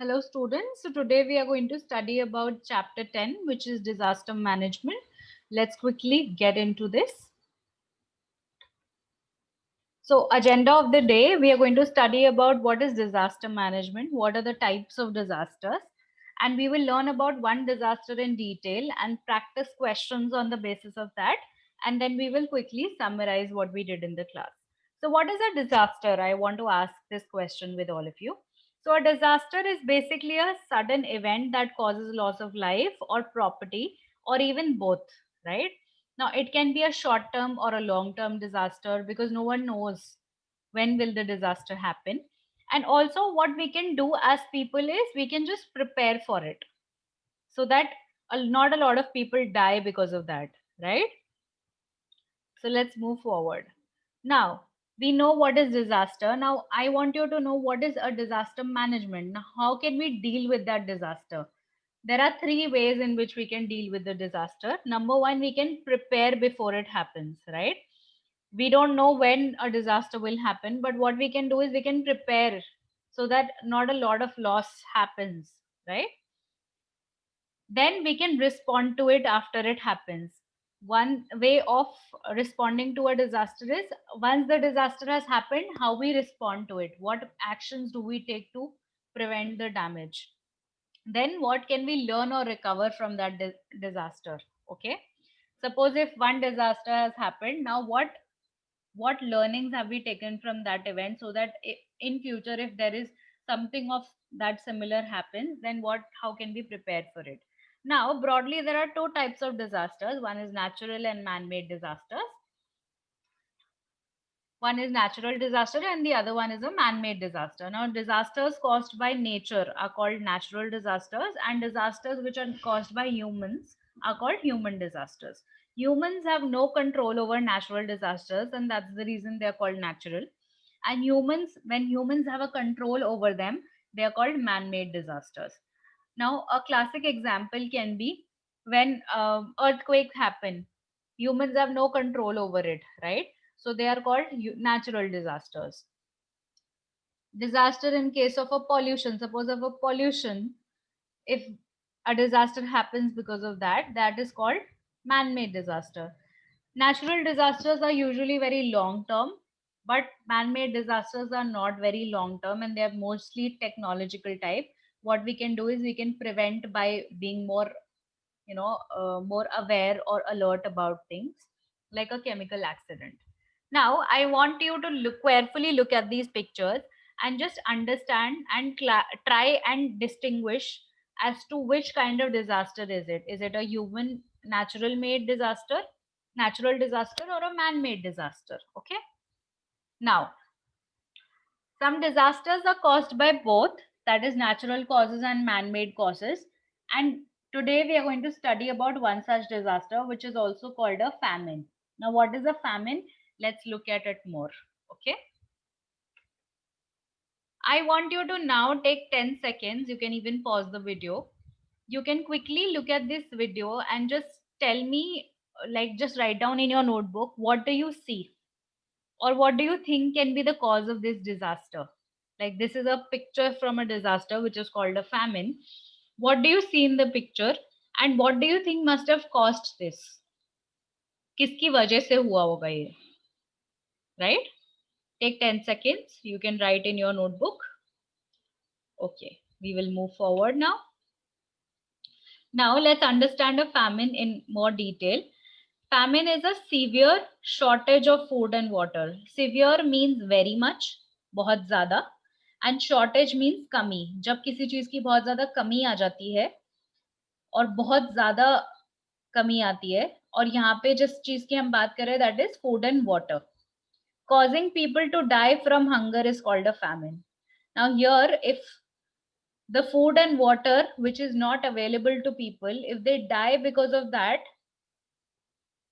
Hello students. So today we are going to study about chapter 10, which is disaster management. Let's quickly get into this. So agenda of the day, we are going to study about what is disaster management, what are the types of disasters, and we will learn about one disaster in detail and practice questions on the basis of that. And then we will quickly summarize what we did in the class. So what is a disaster? I want to ask this question with all of you. So a disaster is basically a sudden event that causes loss of life or property or even both, right? Now it can be a short term or a long term disaster because no one knows when will the disaster happen. And also what we can do as people is we can just prepare for it so that not a lot of people die because of that, right? So let's move forward. Now, we know what is disaster. Now, I want you to know what is a disaster management. Now, how can we deal with that disaster? There are three ways in which we can deal with the disaster. Number one, we can prepare before it happens, right? We don't know when a disaster will happen, but what we can do is we can prepare so that not a lot of loss happens, right? Then we can respond to it after it happens. One way of responding to a disaster is once the disaster has happened, how we respond to it, what actions do we take to prevent the damage, then what can we learn or recover from that disaster. Okay, suppose if one disaster has happened, now what learnings have we taken from that event so that in future if there is something of that similar happens, then what how can we prepare for it. Now broadly there are two types of disasters. One is natural and man-made disasters. One is natural disaster and the other one is a man-made disaster. Now disasters caused by nature are called natural disasters, and disasters which are caused by humans are called human disasters. Humans have no control over natural disasters, and that's the reason they are called natural. And humans, when humans have a control over them, they are called man-made disasters. Now a classic example can be when earthquakes happen, humans have no control over it, right? So they are called natural disasters. Disaster in case of a pollution, suppose of a pollution, if a disaster happens because of that, that is called man-made disaster. Natural disasters are usually very long term, but man-made disasters are not very long term and they are mostly technological type. What we can do is we can prevent by being more, more aware or alert about things, like a chemical accident. Now I want you to carefully look at these pictures and just understand and try and distinguish as to which kind of disaster is it. Is it a human natural made disaster, natural disaster, or a man made disaster? Okay, now some disasters are caused by both, that is natural causes and man-made causes. And today we are going to study about one such disaster, which is also called a famine. Now, what is a famine? Let's look at it more. Okay. I want you to now take 10 seconds. You can even pause the video. You can quickly look at this video and just tell me, like, just write down in your notebook, what do you see? Or what do you think can be the cause of this disaster? Like this is a picture from a disaster which is called a famine. What do you see in the picture and what do you think must have caused this? किसकी वजह से हुआ होगा ये, right? Take 10 seconds. You can write in your notebook. Okay, we will move forward now. Now let's understand a famine in more detail. Famine is a severe shortage of food and water. Severe means very much, बहुत ज़्यादा, and shortage means कमी. जब किसी चीज़ की बहुत ज़्यादा कमी आ जाती है और बहुत ज़्यादा कमी आती है, और यहाँ पे जिस चीज़ की हम बात कर रहे हैं that is food and water. Causing people to die from hunger is called a famine. Now here, if the food and water which is not available to people, if they die because of that,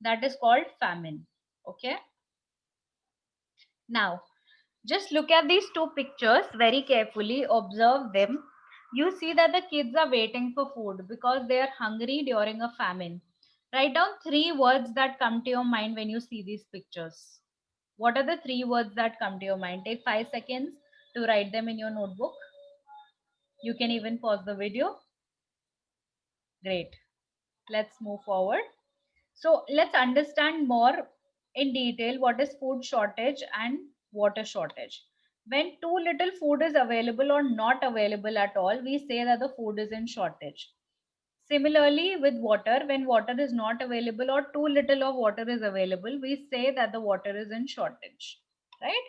that is called famine. Okay. Now, just look at these two pictures very carefully, observe them. You see that the kids are waiting for food because they are hungry during a famine. Write down three words that come to your mind when you see these pictures. What are the three words that come to your mind? Take 5 seconds to write them in your notebook. You can even pause the video. Great. Let's move forward. So let's understand more in detail what is food shortage and water shortage. When too little food is available or not available at all, we say that the food is in shortage. Similarly, with water, when water is not available or too little of water is available, we say that the water is in shortage, right?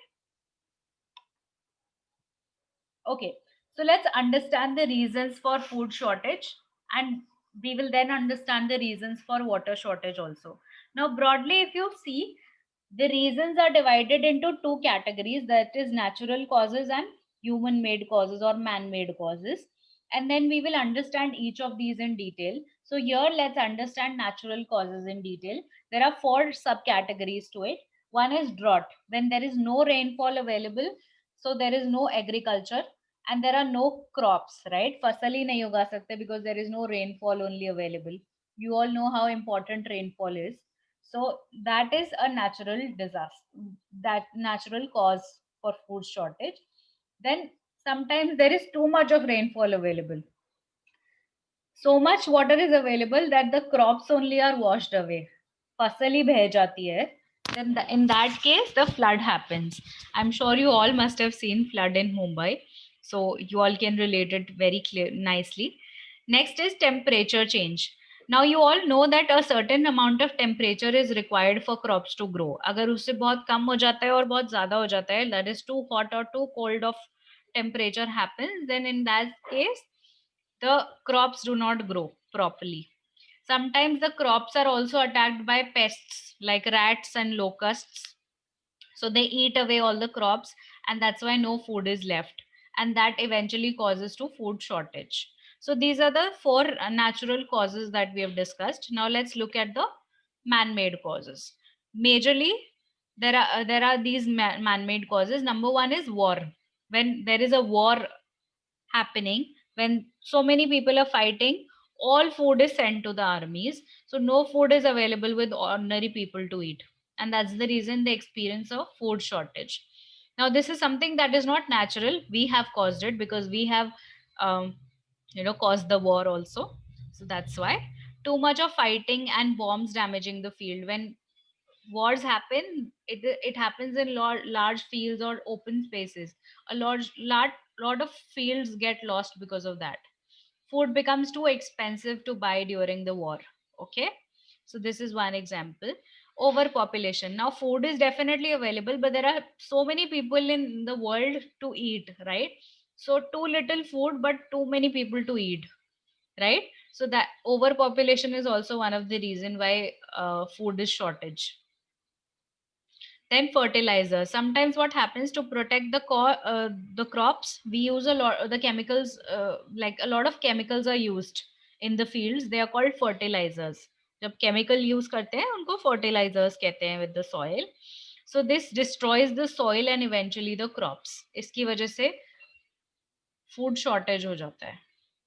Okay, so let's understand the reasons for food shortage, and we will then understand the reasons for water shortage also. Now, broadly, if you see, the reasons are divided into two categories, that is natural causes and human made causes or man made causes. And then we will understand each of these in detail. So, here let's understand natural causes in detail. There are four subcategories to it. One is drought, when there is no rainfall available, so there is no agriculture and there are no crops, right? Fasal hi nahi uga sakte because there is no rainfall only available. You all know how important rainfall is. So that is a natural disaster, that natural cause for food shortage. Then sometimes there is too much of rainfall available. So much water is available that the crops only are washed away. फसल ही बह जाती है. Then in that case, the flood happens. I'm sure you all must have seen flood in Mumbai, so you all can relate it very nicely. Next is temperature change. Now you all know that a certain amount of temperature is required for crops to grow. अगर उससे बहुत कम हो जाता है और बहुत ज़्यादा हो जाता है, that is too hot or too cold of temperature happens, then in that case the crops do not grow properly. Sometimes the crops are also attacked by pests like rats and locusts. So they eat away all the crops, and that's why no food is left. And that eventually causes to food shortage. So these are the four natural causes that we have discussed. Now let's look at the man-made causes. Majorly, there are these man-made causes. Number one is war. When there is a war happening, when so many people are fighting, all food is sent to the armies, so no food is available with ordinary people to eat, and that's the reason they experience a food shortage. Now this is something that is not natural, we have caused it because we have um, caused the war also. So that's why too much of fighting and bombs damaging the field. When wars happen, it happens in large fields or open spaces. A lot of fields get lost because of that. Food becomes too expensive to buy during the war. Okay, so this is one example. Overpopulation. Now food is definitely available, but there are so many people in the world to eat, right? So too little food but too many people to eat, right? So that overpopulation is also one of the reason why food is shortage. Then fertilizer. Sometimes what happens, to protect the crops, we use a lot the chemicals, like a lot of chemicals are used in the fields. They are called fertilizers. जब chemical use करते हैं उनको fertilizers कहते हैं with the soil. So this destroys the soil and eventually the crops. इसकी वजह से food shortage हो जाता है.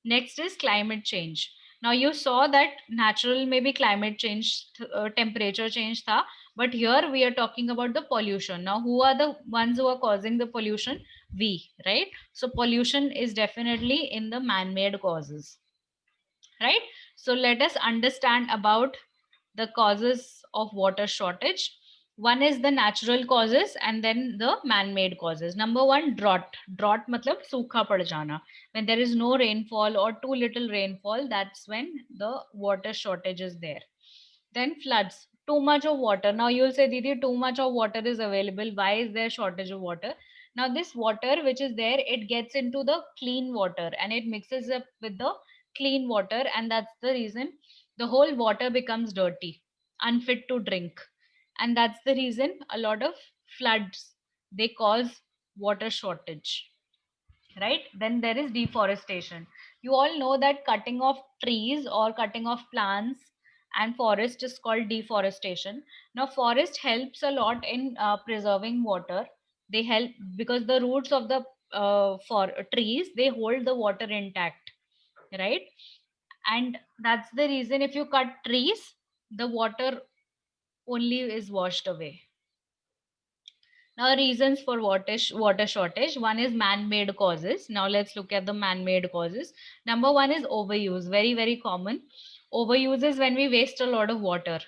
Next is climate change. Now you saw that natural maybe climate change, temperature change tha, but here we are talking about the pollution. Now who are the ones who are causing the pollution? We, right? So pollution is definitely in the man-made causes, right? So let us understand about the causes of water shortage. One is the natural causes and then the man-made causes. Number one, drought. Drought matlab सूखा पड़ जाना. When there is no rainfall or too little rainfall, that's when the water shortage is there. Then floods. Too much of water. Now you'll say, Didi, too much of water is available. Why is there shortage of water? Now this water which is there, it gets into the clean water and it mixes up with the clean water, and that's the reason the whole water becomes dirty, unfit to drink. And that's the reason a lot of floods, they cause water shortage, right? Then there is deforestation. You all know that cutting off trees or cutting off plants and forest is called deforestation. Now forest helps a lot in preserving water. They help because the roots of the for trees, they hold the water intact, right? And that's the reason if you cut trees, the water only is washed away. Now, reasons for water shortage. One is man-made causes. Now, let's look at the man-made causes. Number one is overuse. Very, very common. Overuse is when we waste a lot of water.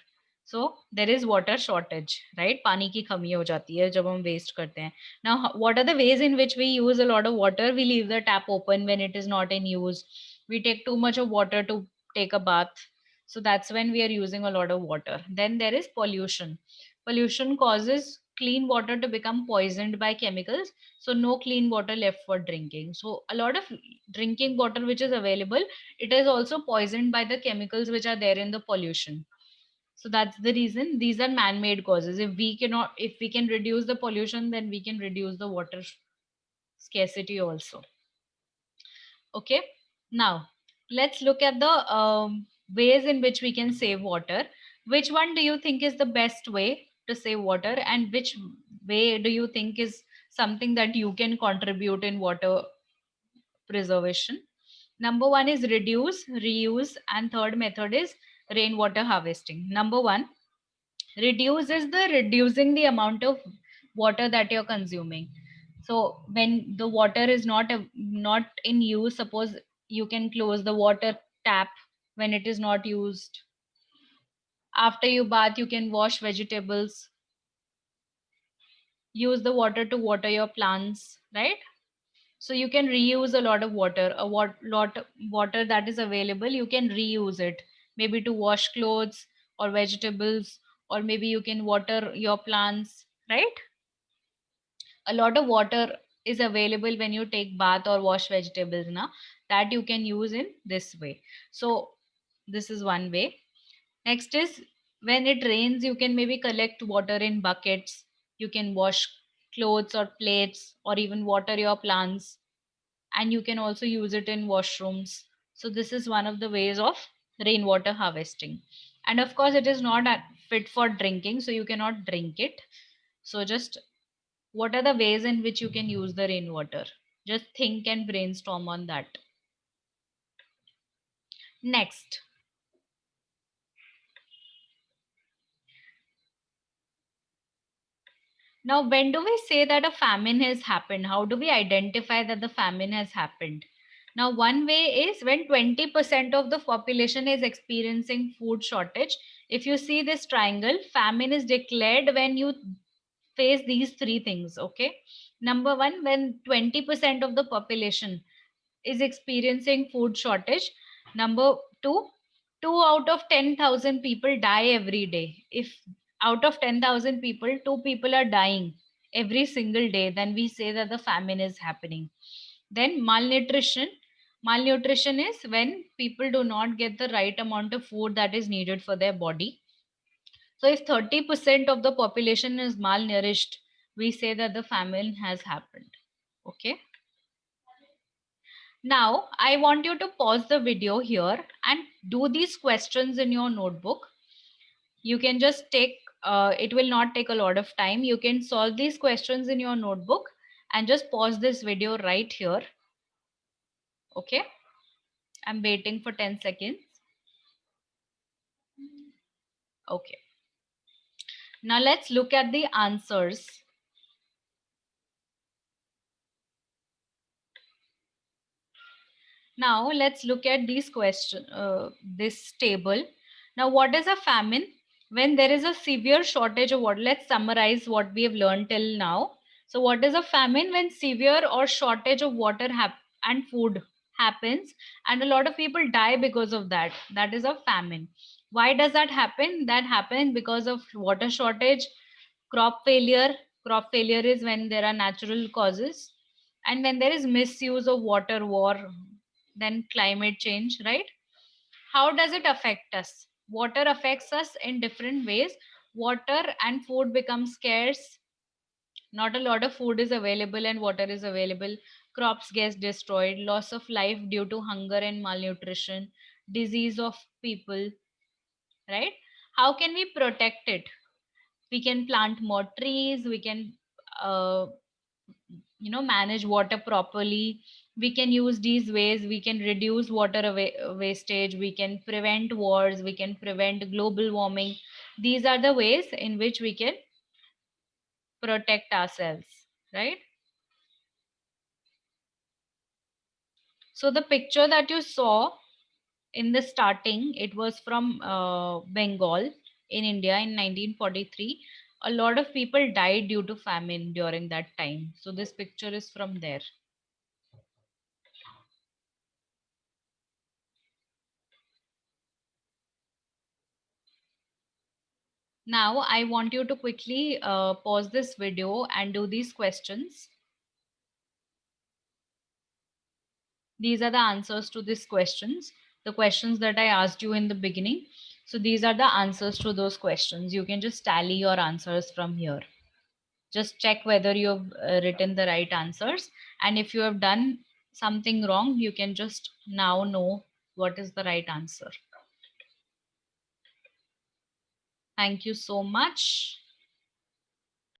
So, there is water shortage, right? पानी की कमी हो जाती है जब हम waste करते हैं. Now, what are the ways in which we use a lot of water? We leave the tap open when it is not in use. We take too much of water to take a bath. So, that's when we are using a lot of water. Then there is pollution. Pollution causes clean water to become poisoned by chemicals, so no clean water left for drinking. So a lot of drinking water which is available, it is also poisoned by the chemicals which are there in the pollution. So that's the reason these are man-made causes. If we can reduce the pollution, then we can reduce the water scarcity also. Okay, now let's look at the ways in which we can save water. Which one do you think is the best way to save water, and which way do you think is something that you can contribute in water preservation? Number one is reduce, reuse, and third method is rainwater harvesting. Number one, reduce is the reducing the amount of water that you're consuming. So when the water is not in use, suppose you can close the water tap when it is not used. After you bath, you can wash vegetables. Use the water to water your plants, right? So you can reuse a lot of water. Lot of water that is available, you can reuse it. Maybe to wash clothes or vegetables, or maybe you can water your plants, right? A lot of water is available when you take bath or wash vegetables now, that you can use in this way. So this is one way. Next is when it rains, you can maybe collect water in buckets. You can wash clothes or plates or even water your plants, and you can also use it in washrooms. So this is one of the ways of rainwater harvesting. And of course it is not fit for drinking, so you cannot drink it. So just what are the ways in which you can use the rainwater? Just think and brainstorm on that. Next, now when do we say that a famine has happened? How do we identify that the famine has happened? Now one way is when 20% of the population is experiencing food shortage. If you see this triangle, famine is declared when you face these three things. Okay, number one, when 20% of the population is experiencing food shortage. Number two, 2 out of 10,000 people die every day. If out of 10,000 people, 2 people are dying every single day, then we say that the famine is happening. Then malnutrition. Malnutrition is when people do not get the right amount of food that is needed for their body. So if 30% of the population is malnourished, we say that the famine has happened. Okay. Now, I want you to pause the video here and do these questions in your notebook. You can just take, it will not take a lot of time. You can solve these questions in your notebook and just pause this video right here. Okay. I'm waiting for 10 seconds. Okay. Now let's look at the answers. Now let's look at these this table. Now, what is a famine? When there is a severe shortage of water. Let's summarize what we have learned till now. So what is a famine? When severe or shortage of water and food happens, and a lot of people die because of that. That is a famine. Why does that happen? That happens because of water shortage, crop failure. Crop failure is when there are natural causes, and when there is misuse of water, war, then climate change, right? How does it affect us? Water affects us in different ways. Water and food become scarce. Not a lot of food is available and water is available. Crops get destroyed. Loss of life due to hunger and malnutrition. Disease of people, right? How can we protect it? We can plant more trees. We can uh, manage water properly. We can use these ways. We can reduce water wastage. We can prevent wars. We can prevent global warming. These are the ways in which we can protect ourselves, right? So the picture that you saw in the starting, it was from Bengal in India in 1943. A lot of people died due to famine during that time. So this picture is from there. Now I want you to quickly pause this video and do these questions. These are the answers to these questions, the questions that I asked you in the beginning. So these are the answers to those questions. You can just tally your answers from here. Just check whether you have written the right answers. And if you have done something wrong, you can just now know what is the right answer. Thank you so much.